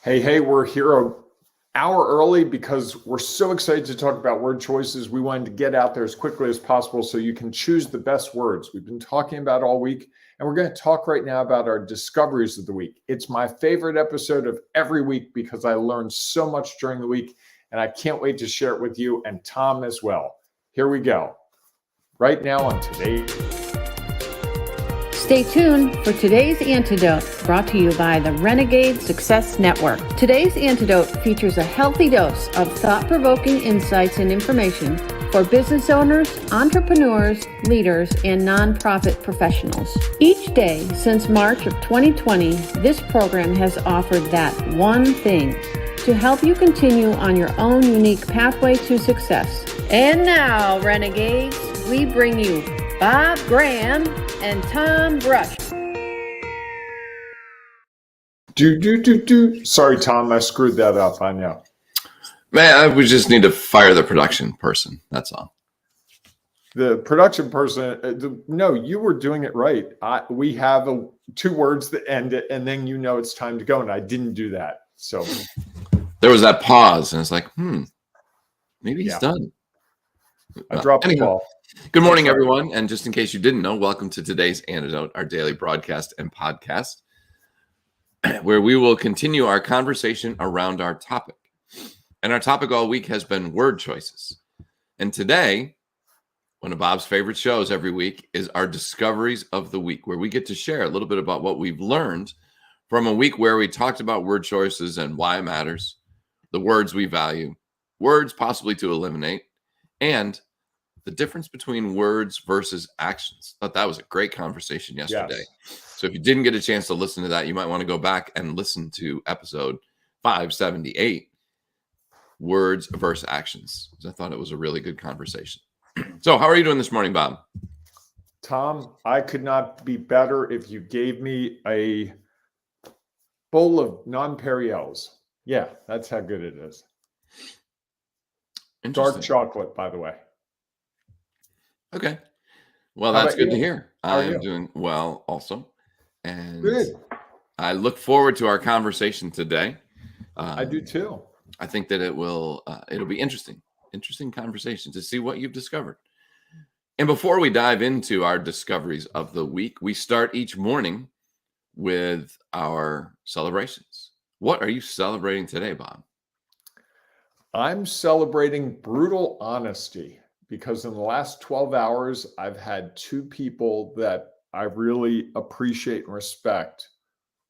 Hey, we're here an hour early because we're so excited to talk about word choices. We wanted to get out there as quickly as possible so you can choose the best words. We've been talking about all week, and we're going to talk right now about our discoveries of the week. It's my favorite episode of every week because I learned so much during the week, and I can't wait to share it with you and Tom as well. Here we go. Right now on today. Stay tuned for today's Antidote, brought to you by the Renegade Success Network. Today's Antidote features a healthy dose of thought-provoking insights and information for business owners, entrepreneurs, leaders, and nonprofit professionals. Each day since March of 2020, this program has offered that one thing to help you continue on your own unique pathway to success. And now, Renegades, we bring you Bob Graham and Tom Brush. Sorry, Tom, I screwed that up. I know. Man, we just need to fire the production person. That's all. The production person, no, you were doing it right. We have two words that end it, and then it's time to go, and I didn't do that. So there was that pause, and it's like, maybe he's done. I dropped the ball. Good morning, everyone. And just in case you didn't know, welcome to today's Antidote, our daily broadcast and podcast, where we will continue our conversation around our topic. And our topic all week has been word choices. And today, one of Bob's favorite shows every week is our Discoveries of the Week, where we get to share a little bit about what we've learned from a week where we talked about word choices and why it matters, the words we value, words possibly to eliminate, and the difference between words versus actions. I thought that was a great conversation yesterday. Yes. So if you didn't get a chance to listen to that, you might want to go back and listen to episode 578, Words versus Actions. I thought it was a really good conversation. So how are you doing this morning, Bob? Tom, I could not be better if you gave me a bowl of nonpareils. Yeah, that's how good it is. Dark chocolate, by the way. Okay. Well, that's good to hear. I am doing well also. And good. I look forward to our conversation today. I do too. I think that it'll be interesting conversation to see what you've discovered. And before we dive into our discoveries of the week, we start each morning with our celebrations. What are you celebrating today, Bob? I'm celebrating brutal honesty. Because in the last 12 hours, I've had two people that I really appreciate and respect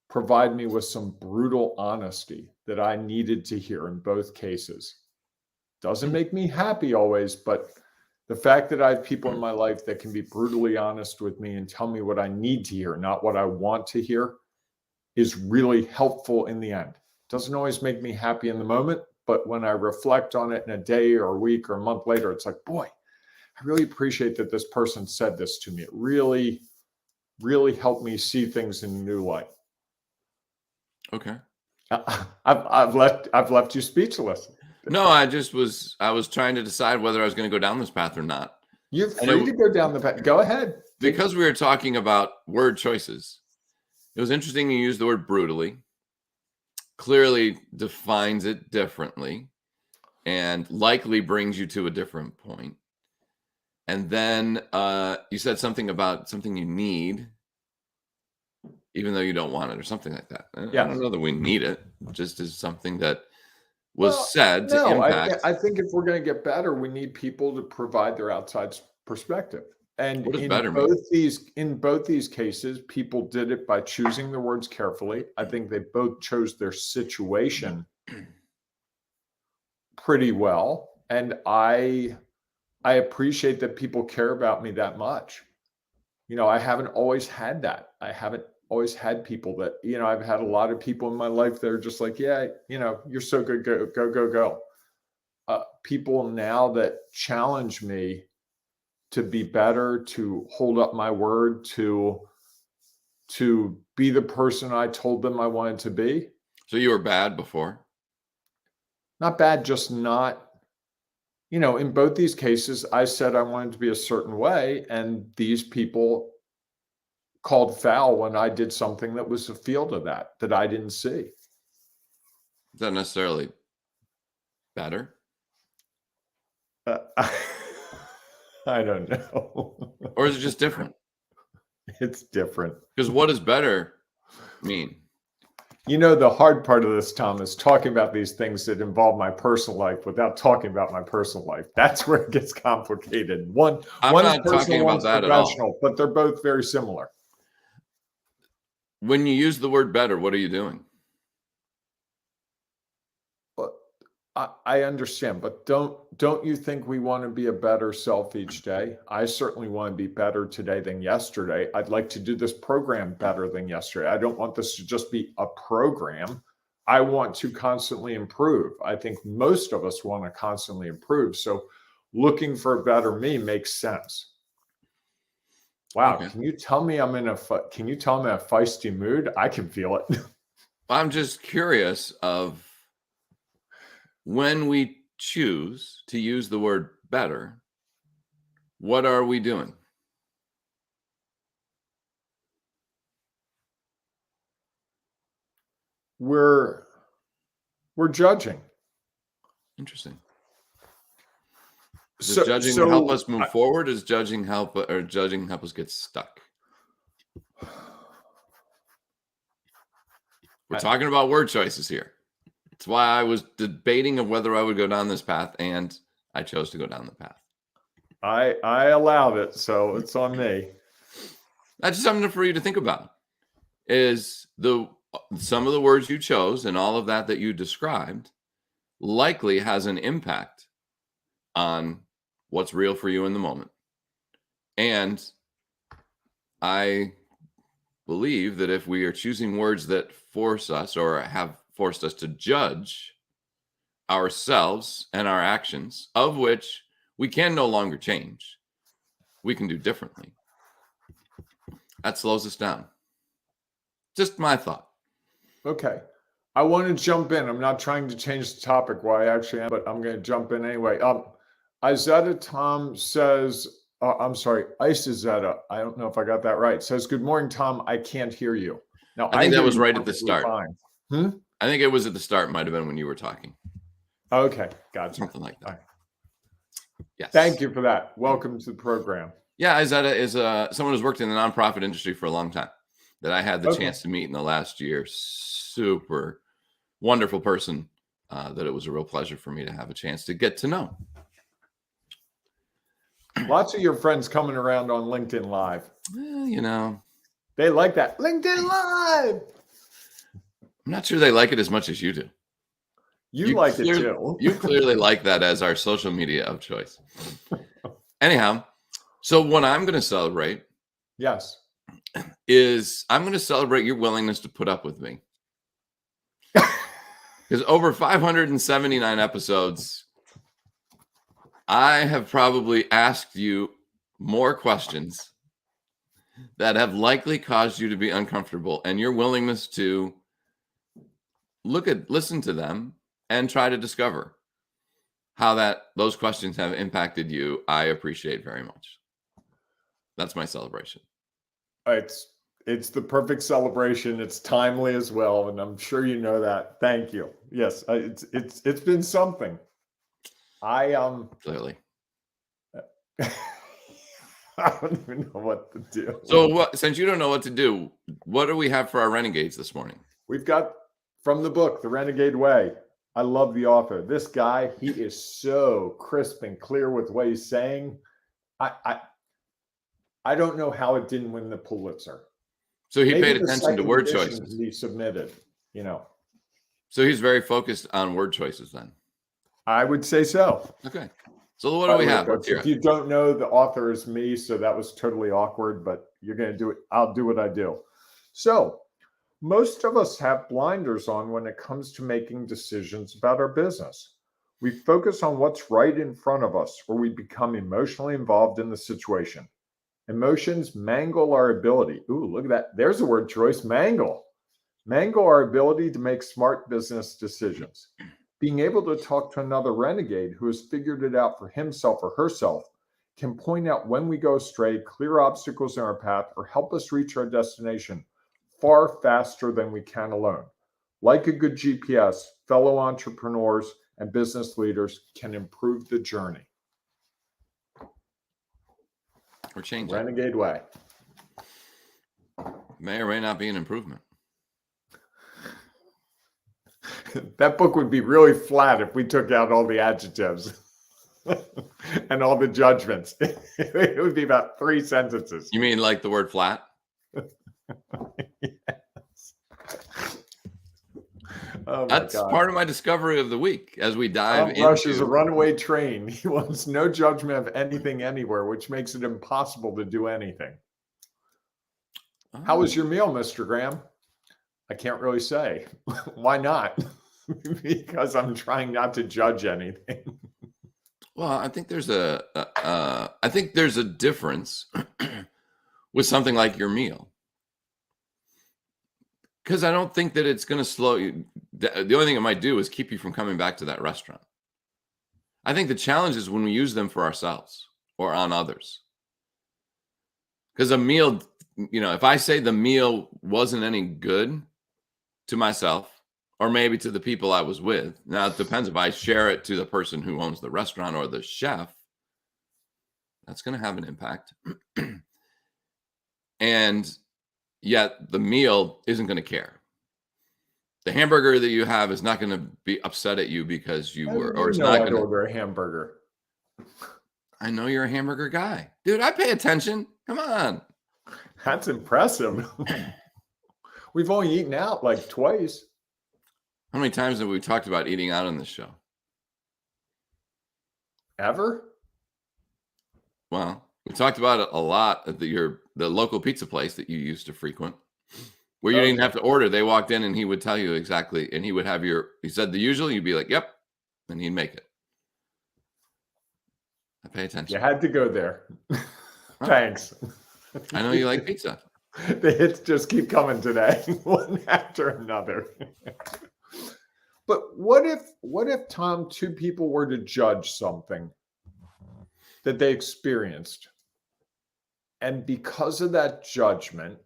provide me with some brutal honesty that I needed to hear in both cases. Doesn't make me happy always, but the fact that I have people in my life that can be brutally honest with me and tell me what I need to hear, not what I want to hear, is really helpful in the end. Doesn't always make me happy in the moment, but when I reflect on it in a day or a week or a month later, it's like, boy, I really appreciate that this person said this to me. It really, really helped me see things in a new light. Okay. I've left you speechless. No, I was trying to decide whether I was going to go down this path or not. You're free to go down the path. Go ahead. Because we were talking about word choices, it was interesting you used the word brutally. Clearly defines it differently and likely brings you to a different point. And then you said something about something you need, even though you don't want it or something like that. Yeah. I don't know that we need it, just as something that was said to impact. I think if we're going to get better, we need people to provide their outside perspective. And what does in better both these cases, people did it by choosing their words carefully. I think they both chose their situation pretty well. And I appreciate that people care about me that much. I haven't always had that. I haven't always had people that, I've had a lot of people in my life that are just like, yeah, you're so good, go. People now that challenge me to be better, to hold up my word, to be the person I told them I wanted to be. So you were bad before? Not bad, just not. In both these cases, I said I wanted to be a certain way, and these people called foul when I did something that was a field of that I didn't see. Is that necessarily better? I don't know. Or is it just different? It's different. Because what does better mean? You know, the hard part of this, Tom, is talking about these things that involve my personal life without talking about my personal life. That's where it gets complicated. I'm One's not personal, talking about one's that at all. professional, but they're both very similar. When you use the word better, what are you doing? But I understand, but don't you think we want to be a better self each day? I certainly want to be better today than yesterday. I'd like to do this program better than yesterday. I don't want this to just be a program. I want to constantly improve. I think most of us want to constantly improve. So looking for a better me makes sense. Wow. Okay. Can you tell me I'm in a feisty mood? I can feel it. I'm just curious of when we choose to use the word better, what are we doing? We're judging. Interesting. Does judging help us move forward? Does judging help us get stuck? We're talking about word choices here. That's why I was debating of whether I would go down this path, and I chose to go down the path. I allowed it, so it's on me. That's just something for you to think about. Is some of the words you chose and all of that you described likely has an impact on what's real for you in the moment. And I believe that if we are choosing words that force us or have forced us to judge ourselves and our actions, of which we can no longer change, we can do differently. That slows us down. Just my thought. Okay. I want to jump in. I'm not trying to change the topic why I actually am, but I'm going to jump in anyway. Izetta Tom says, I'm sorry, Isazetta, I don't know if I got that right, says, good morning, Tom. I can't hear you. Now, I think that was hear you right at the perfectly start. fine. I think it was at the start, might have been when you were talking. Okay, gotcha. Something like that. All right. Yes. Thank you for that. Welcome to the program. Yeah, Izetta is someone who's worked in the nonprofit industry for a long time that I had the chance to meet in the last year. Super wonderful person that it was a real pleasure for me to have a chance to get to know. Lots of your friends coming around on LinkedIn Live. You know. They like that. LinkedIn Live. I'm not sure they like it as much as you do. You like it too. You clearly like that as our social media of choice. Anyhow, so what I'm going to celebrate, yes, is I'm going to celebrate your willingness to put up with me. Because over 579 episodes, I have probably asked you more questions that have likely caused you to be uncomfortable, and your willingness to listen to them and try to discover how those questions have impacted you, I appreciate very much. That's my celebration. It's the perfect celebration. It's timely as well, and I'm sure you know that. Thank you. Yes, it's been something. Clearly. I don't even know what to do. So since you don't know what to do, what do we have for our renegades this morning? We've got from the book, The Renegade Way. I love the author. This guy, he is so crisp and clear with what he's saying. I don't know how it didn't win the Pulitzer. So he paid attention to word choices. He submitted, So he's very focused on word choices then. I would say so. Okay. So what do we have? If you don't know, the author is me, so that was totally awkward, but you're going to do it. I'll do what I do. So most of us have blinders on when it comes to making decisions about our business. We focus on what's right in front of us, or we become emotionally involved in the situation. Emotions mangle our ability. Ooh, look at that. There's a word choice, mangle. Mangle our ability to make smart business decisions. Being able to talk to another renegade who has figured it out for himself or herself can point out when we go astray, clear obstacles in our path, or help us reach our destination far faster than we can alone. Like a good GPS, fellow entrepreneurs and business leaders can improve the journey. Or change it. Renegade Way. May or may not be an improvement. That book would be really flat if we took out all the adjectives and all the judgments. It would be about 3 sentences. You mean like the word flat? Yes. Oh, that's part of my discovery of the week as we dive into. Rush is a runaway train. He wants no judgment of anything anywhere, which makes it impossible to do anything. Oh. How was your meal, Mr. Graham? I can't really say. Why not? Because I'm trying not to judge anything. Well, I think there's a difference with something like your meal. Because I don't think that it's going to slow you. The only thing it might do is keep you from coming back to that restaurant. I think the challenge is when we use them for ourselves or on others. Because a meal, if I say the meal wasn't any good to myself or maybe to the people I was with, now it depends if I share it to the person who owns the restaurant or the chef, that's going to have an impact. And yet the meal isn't going to care. The hamburger that you have is not going to be upset at you because you were, or it's not going to order a hamburger. I know you're a hamburger guy, dude. I pay attention. Come on. That's impressive. We've only eaten out like twice. How many times have we talked about eating out on this show? Ever? Well, we talked about it a lot at the local pizza place that you used to frequent, where you didn't have to order. They walked in and he would tell you exactly, and he would have he said the usual, you'd be like, yep, and he'd make it. I pay attention. You had to go there. Thanks. I know you like pizza. The hits just keep coming today, one after another. But what if, Tom, 2 people were to judge something that they experienced, and because of that judgment,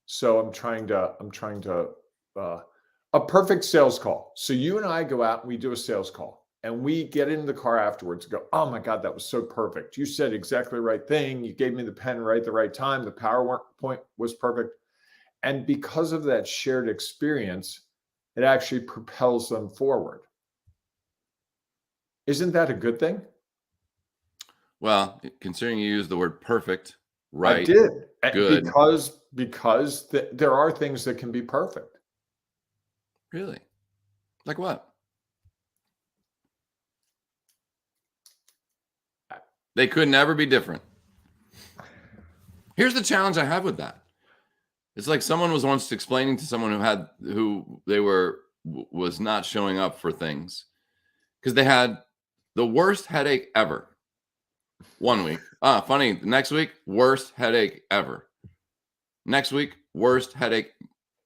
so I'm trying to a perfect sales call. So you and I go out and we do a sales call, and we get in the car afterwards and go, oh my God, that was so perfect. You said exactly the right thing. You gave me the pen right at the right time. The PowerPoint was perfect. And because of that shared experience, it actually propels them forward. Isn't that a good thing? Well, considering you used the word perfect, right? I did. Good. Because there are things that can be perfect. Really? Like what? They could never be different. Here's the challenge I have with that. It's like someone was once explaining to someone who was not showing up for things because they had the worst headache ever. 1 week. Funny. The next week, worst headache ever. Next week, worst headache.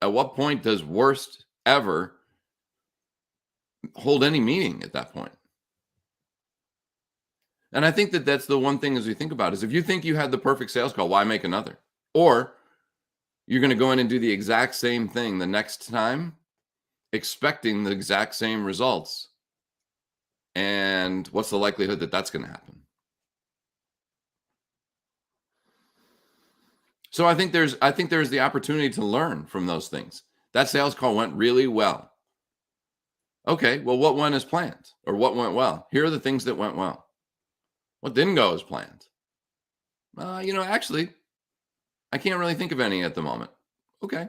At what point does worst ever hold any meaning at that point? And I think that that's the one thing as we think about is if you think you had the perfect sales call, why make another? Or you're going to go in and do the exact same thing the next time, expecting the exact same results. And what's the likelihood that that's going to happen? So I think there's the opportunity to learn from those things. That sales call went really well. Okay, well, what went as planned or what went well? Here are the things that went well. What didn't go as planned? Actually, I can't really think of any at the moment. Okay.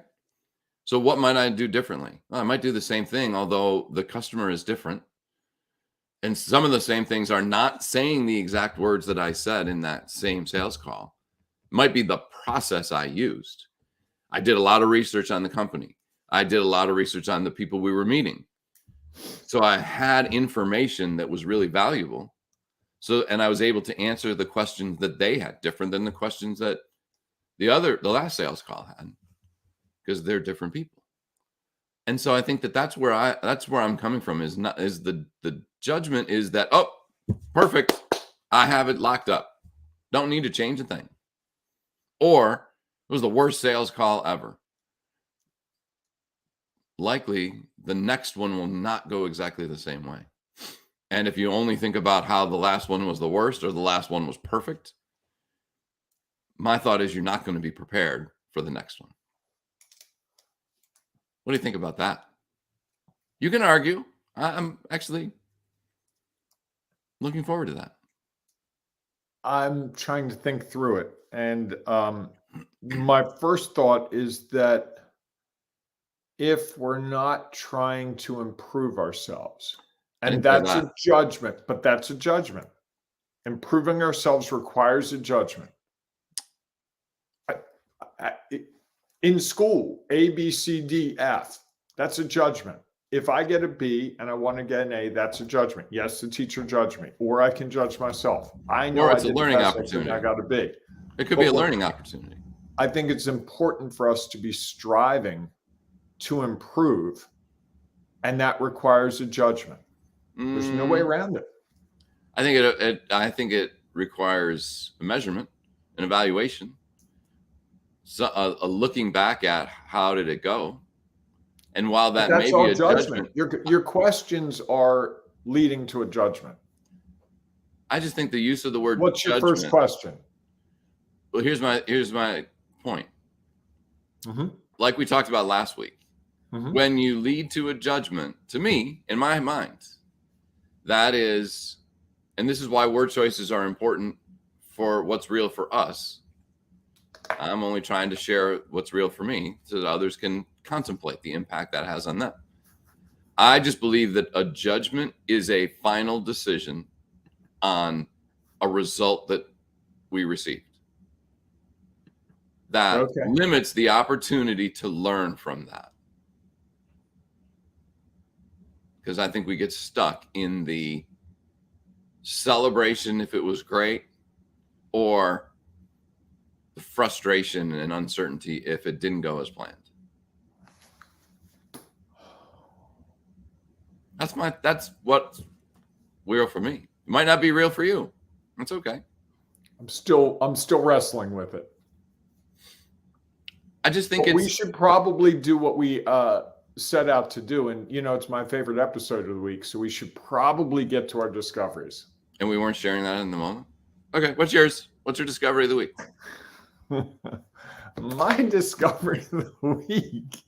So what might I do differently? Well, I might do the same thing, although the customer is different. And some of the same things are not saying the exact words that I said in that same sales call. It might be the process I used. I did a lot of research on the company. I did a lot of research on the people we were meeting. So I had information that was really valuable. And I was able to answer the questions that they had, different than the questions that the last sales call had, because they're different people. And so I think that's where I'm coming from is the judgment is that, oh, perfect. I have it locked up. Don't need to change a thing. Or it was the worst sales call ever. likely the next one will not go exactly the same way. And if you only think about how the last one was the worst or the last one was perfect, my thought is you're not going to be prepared for the next one. What do you think about that? You can argue. I'm actually looking forward to that. I'm trying to think through it. And my first thought is that if we're not trying to improve ourselves, and that's a judgment, but that's a judgment. Improving ourselves requires a judgment. In school, A, B, C, D, F, that's a judgment. If I get a B and I want to get an A, that's a judgment. Yes, the teacher judged me, or I can judge myself. I know it's I a learning opportunity. I got a B. It could be a learning opportunity. I think it's important for us to be striving to improve, and that requires a judgment. There's no way around it. I think it requires a measurement, an evaluation, so a looking back at how did it go, and while that may be a judgment, your questions are leading to a judgment. I just think the use of the word. What's your first question? Well, here's my point. Mm-hmm. Like we talked about last week, mm-hmm. When you lead to a judgment, to me, in my mind, that is, and this is why word choices are important for what's real for us. I'm only trying to share what's real for me so that others can contemplate the impact that has on them. I just believe that a judgment is a final decision on a result that we received. That limits the opportunity to learn from that. Because I think we get stuck in the celebration if it was great, or the frustration and uncertainty if it didn't go as planned. That's what's real for me. It might not be real for you. That's okay. I'm still wrestling with it. I just think we should probably do what we set out to do. And, it's my favorite episode of the week. So we should probably get to our discoveries. And we weren't sharing that in the moment? Okay. What's yours? What's your discovery of the week? My discovery of the week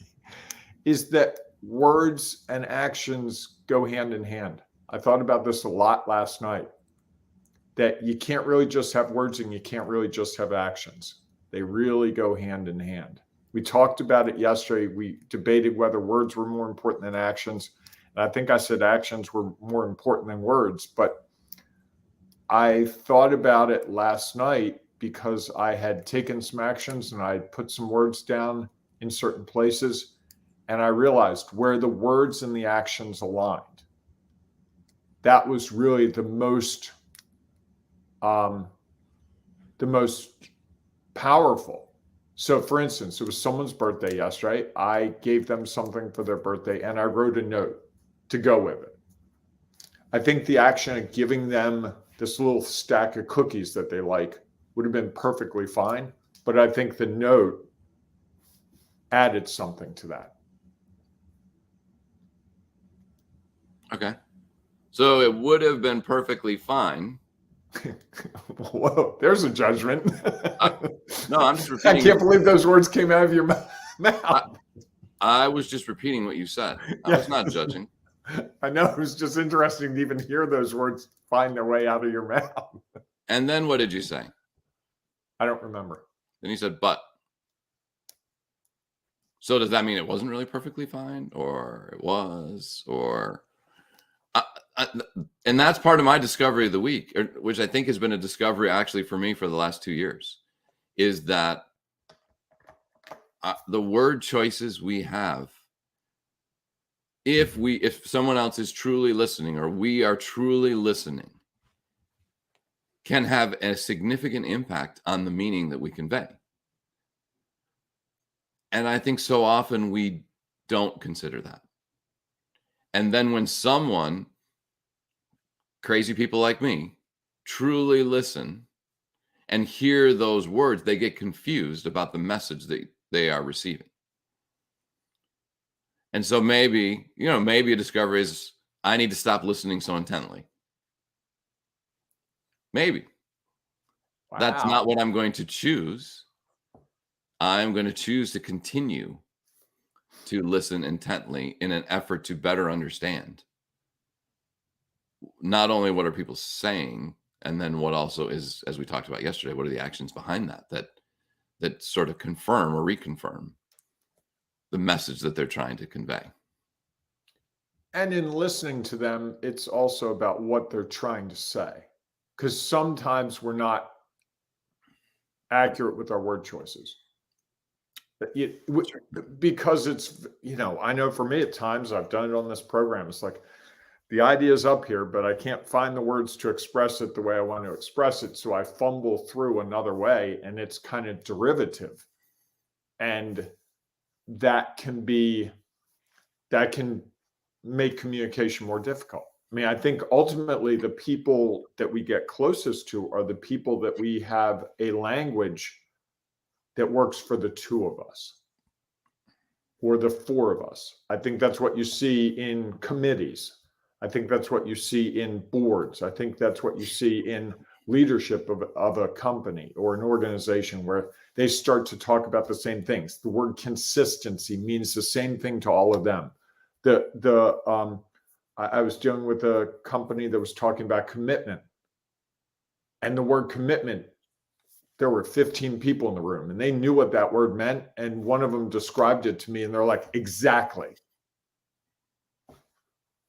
is that words and actions go hand in hand. I thought about this a lot last night, that you can't really just have words and you can't really just have actions. They really go hand in hand. We talked about it yesterday. We debated whether words were more important than actions. And I think I said actions were more important than words, but I thought about it last night because I had taken some actions and I put some words down in certain places. And I realized where the words and the actions aligned. That was really the most powerful. So for instance, it was someone's birthday yesterday. I gave them something for their birthday and I wrote a note to go with it. I think the action of giving them this little stack of cookies that they like would have been perfectly fine. But I think the note added something to that. Okay. So it would have been perfectly fine. Whoa, there's a judgment. No, I'm just repeating. I can't believe those words came out of your mouth. I was just repeating what you said. I was not judging. I know. It was just interesting to even hear those words find their way out of your mouth. And then what did you say? I don't remember. Then you said, but. So does that mean it wasn't really perfectly fine, or it was, or... and that's part of my discovery of the week, which I think has been a discovery actually for me for the last 2 years, is that the word choices we have, if someone else is truly listening or we are truly listening, can have a significant impact on the meaning that we convey. And I think so often we don't consider that. And then when someone, crazy people like me, truly listen and hear those words, they get confused about the message that they are receiving. And so maybe a discovery is I need to stop listening so intently. Maybe. That's not Wow. what I'm going to choose. I'm going to choose to continue to listen intently in an effort to better understand not only what are people saying, and then what also is, as we talked about yesterday, what are the actions behind that sort of confirm or reconfirm the message that they're trying to convey. And in listening to them, it's also about what they're trying to say. Because sometimes we're not accurate with our word choices. Because it's, I know for me at times, I've done it on this program. It's like the idea is up here, but I can't find the words to express it the way I want to express it. So I fumble through another way, and it's kind of derivative. And that can make communication more difficult. I mean, I think ultimately the people that we get closest to are the people that we have a language that works for the two of us or the four of us. I think that's what you see in committees. I think that's what you see in boards. I think that's what you see in leadership of a company or an organization, where they start to talk about the same things. The word consistency means the same thing to all of them. I was dealing with a company that was talking about commitment, and the word commitment, there were 15 people in the room, and they knew what that word meant. And one of them described it to me, and they're like, exactly.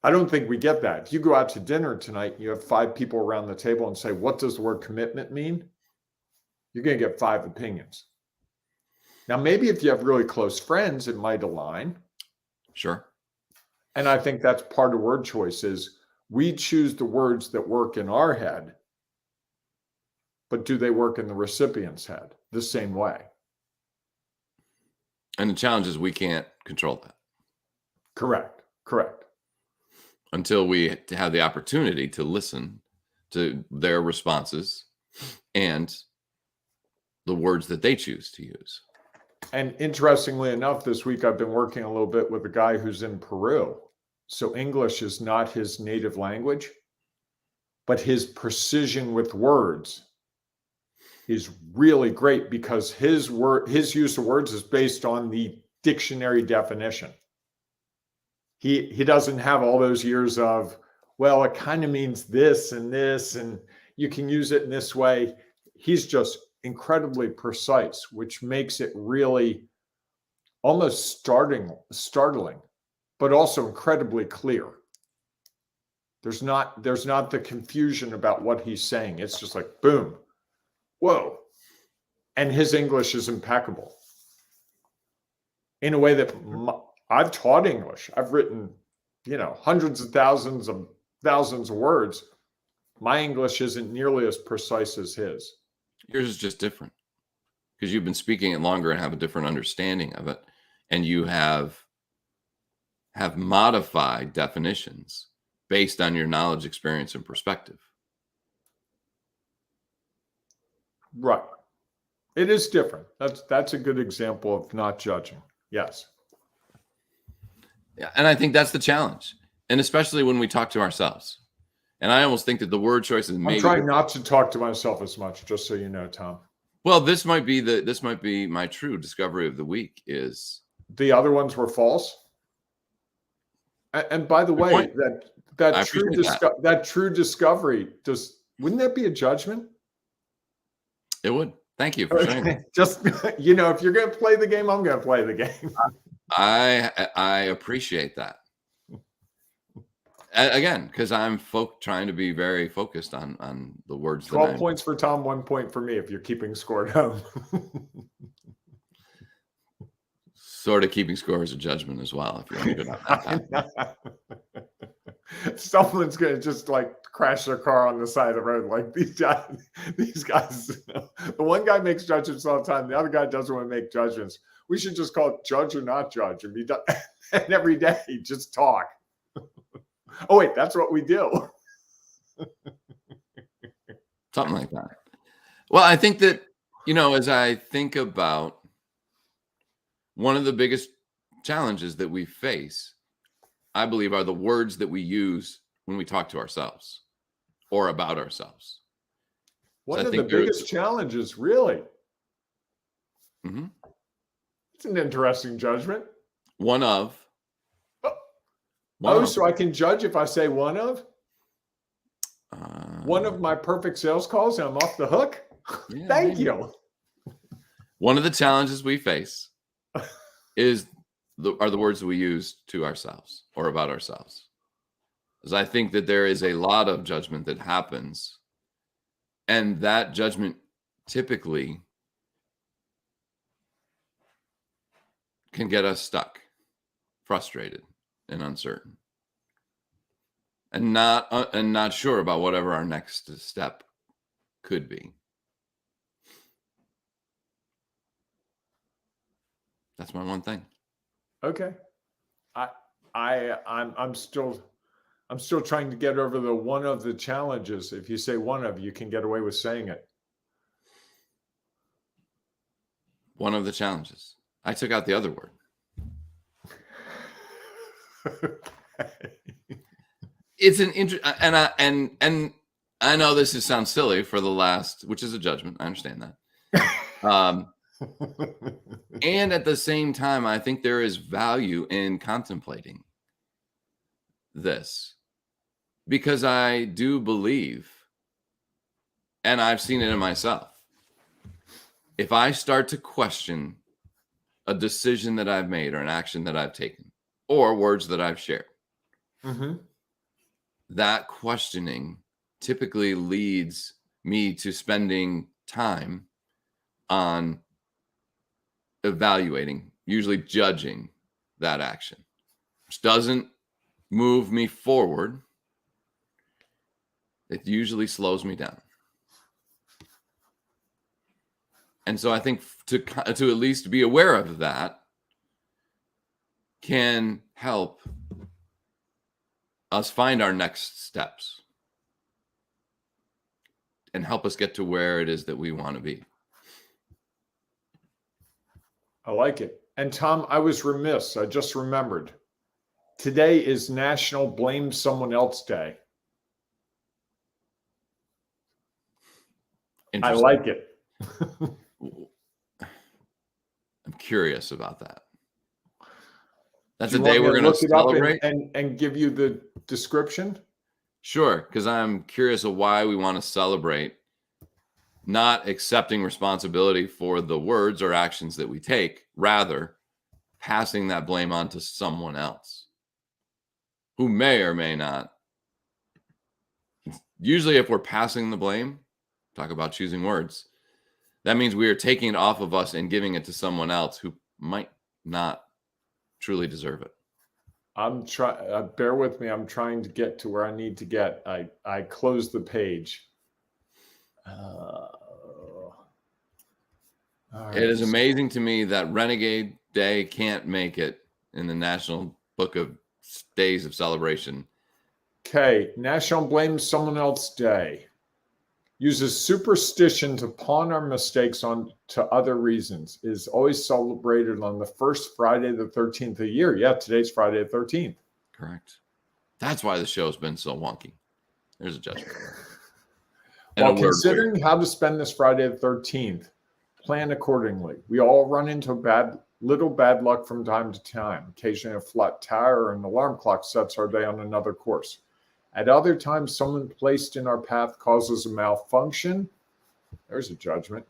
I don't think we get that. If you go out to dinner tonight, you have 5 people around the table and say, what does the word commitment mean? You're going to get 5 opinions. Now, maybe if you have really close friends, it might align. Sure. And I think that's part of word choice is we choose the words that work in our head, but do they work in the recipient's head the same way? And the challenge is we can't control that. Correct. Until we have the opportunity to listen to their responses and the words that they choose to use. And interestingly enough, this week I've been working a little bit with a guy who's in Peru. So English is not his native language, but his precision with words is really great because his use of words is based on the dictionary definition. He doesn't have all those years of, well, it kind of means this, and you can use it in this way. He's just incredibly precise, which makes it really almost startling, but also incredibly clear. There's not the confusion about what he's saying. It's just like, boom, whoa. And his English is impeccable in a way that I've taught English. I've written, hundreds of thousands of words. My English isn't nearly as precise as his. Yours is just different because you've been speaking it longer and have a different understanding of it. And you have modified definitions based on your knowledge, experience, and perspective. Right. It is different. That's a good example of not judging. Yes. Yeah, and I think that's the challenge, and especially when we talk to ourselves. And I almost think that the word choice is maybe. I'm trying not to talk to myself as much, just so you know, Tom. Well, this might be my true discovery of the week. Is the other ones were false? And by the way, that true discovery, wouldn't that be a judgment? It would. Thank you for saying that. Just if you're going to play the game, I'm going to play the game. I appreciate that. Again, because I'm trying to be very focused on the words. 12 points for Tom, 1 point for me if you're keeping score at home. Sort of keeping score is a judgment as well, if you want to go down that path. Someone's going to just crash their car on the side of the road. Like these guys, the one guy makes judgments all the time. The other guy doesn't want to make judgments. We should just call it judge or not judge and be done. And every day just talk. Oh, wait, that's what we do. Something like that. Well, I think that, as I think about one of the biggest challenges that we face, I believe, are the words that we use when we talk to ourselves or about ourselves. One of the biggest challenges, really. Mm-hmm. It's an interesting judgment. One of. So I can judge if I say one of? One of my perfect sales calls and I'm off the hook? Yeah, Thank you. One of the challenges we face are the words that we use to ourselves or about ourselves. Because I think that there is a lot of judgment that happens, and that judgment typically can get us stuck, frustrated, and uncertain, and not sure about whatever our next step could be. That's my one thing. Okay. I'm still trying to get over the one of the challenges. If you say one of, you can get away with saying it. One of the challenges. I took out the other word. It's an and I know this sounds silly for the last, which is a judgment. I understand that. And at the same time, I think there is value in contemplating this, because I do believe, and I've seen it in myself, if I start to question a decision that I've made or an action that I've taken or words that I've shared, that questioning typically leads me to spending time on evaluating, usually judging that action, which doesn't move me forward. It usually slows me down. And so I think to at least be aware of that can help us find our next steps and help us get to where it is that we want to be. I like it. And Tom, I was remiss. I just remembered. Today is National Blame Someone Else Day. I like it. I'm curious about that. That's a day we're going to celebrate and give you the description. Sure, because I'm curious of why we want to celebrate not accepting responsibility for the words or actions that we take, rather passing that blame on to someone else who may or may not. Usually, if we're passing the blame, talk about choosing words, that means we are taking it off of us and giving it to someone else who might not truly deserve it. Bear with me. I'm trying to get to where I need to get. I closed the page. It is amazing to me that Renegade Day can't make it in the National Book of Days of Celebration. Okay, National Blame Someone Else Day. Uses superstition to pawn our mistakes on to other reasons. Is always celebrated on the first Friday the 13th of the year. Yeah, today's Friday the 13th. Correct. That's why the show's been so wonky. There's a judgment. While considering how to spend this Friday the 13th, plan accordingly. We all run into little bad luck from time to time. Occasionally a flat tire or an alarm clock sets our day on another course. At other times, someone placed in our path causes a malfunction. There's a judgment.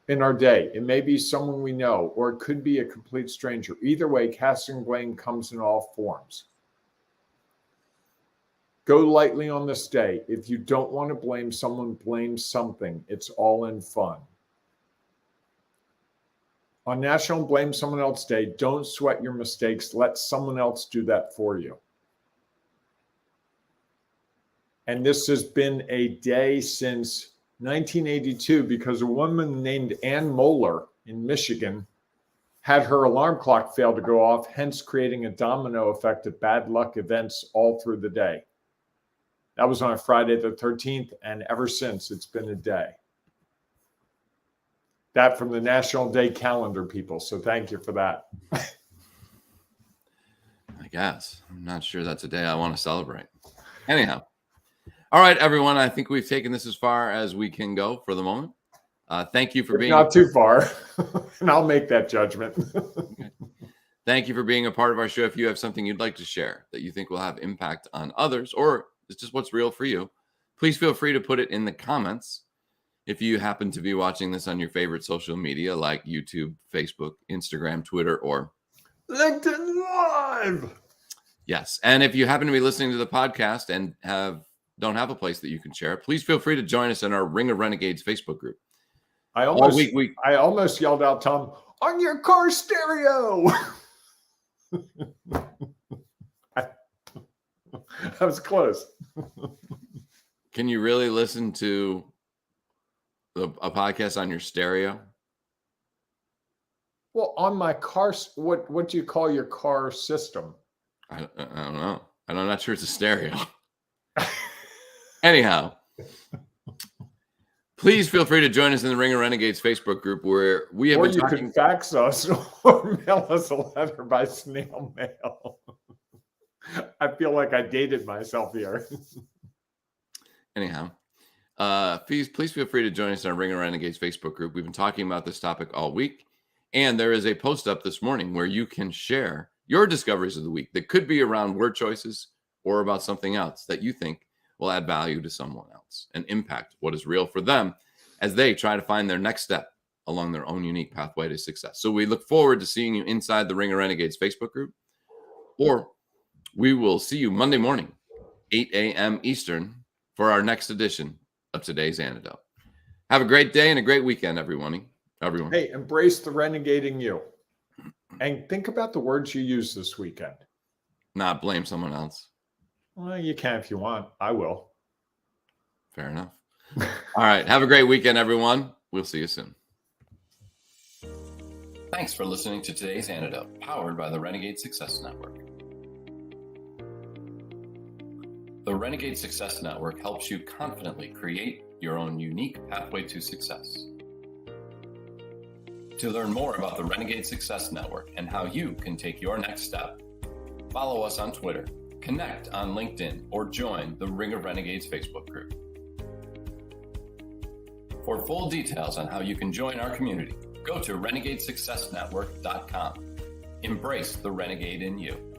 In our day, it may be someone we know, or it could be a complete stranger. Either way, casting blame comes in all forms. Go lightly on this day. If you don't want to blame someone, blame something. It's all in fun. On National Blame Someone Else Day, don't sweat your mistakes. Let someone else do that for you. And this has been a day since 1982 because a woman named Ann Moeller in Michigan had her alarm clock fail to go off, hence creating a domino effect of bad luck events all through the day. That was on a Friday the 13th, and ever since, it's been a day. That from the National Day calendar, people. So thank you for that. guess. I'm not sure that's a day I want to celebrate. Anyhow. All right, everyone. I think we've taken this as far as we can go for the moment. Thank you for being not too far, and I'll make that judgment. Okay. Thank you for being a part of our show. If you have something you'd like to share that you think will have impact on others, or it's just what's real for you, please feel free to put it in the comments. If you happen to be watching this on your favorite social media like YouTube, Facebook, Instagram, Twitter, or LinkedIn Live. Yes. And if you happen to be listening to the podcast and don't have a place that you can share, please feel free to join us in our Ring of Renegades Facebook group. I almost yelled out, Tom, on your car stereo. I was close. Can you really listen to a podcast on your stereo? Well, on my car, what do you call your car system? I don't know. I'm not sure it's a stereo. Anyhow, please feel free to join us in the Ring of Renegades Facebook group where we have been talking. You can fax us or mail us a letter by snail mail. I feel like I dated myself here. Anyhow, please feel free to join us in our Ring of Renegades Facebook group. We've been talking about this topic all week, and there is a post up this morning where you can share your discoveries of the week that could be around word choices or about something else that you think will add value to someone else and impact what is real for them as they try to find their next step along their own unique pathway to success. So we look forward to seeing you inside the Ring of Renegades Facebook group, or we will see you Monday morning, 8 a.m. Eastern, for our next edition of Today's Antidote. Have a great day and a great weekend, everyone. Hey, embrace the renegading you. And think about the words you use this weekend. Not blame someone else. Well, you can if you want. I will. Fair enough. All right. Have a great weekend, everyone. We'll see you soon. Thanks for listening to Today's Antidote, powered by the Renegade Success Network. The Renegade Success Network helps you confidently create your own unique pathway to success. To learn more about the Renegade Success Network and how you can take your next step, follow us on Twitter, connect on LinkedIn, or join the Ring of Renegades Facebook group. For full details on how you can join our community, go to renegadesuccessnetwork.com. Embrace the renegade in you.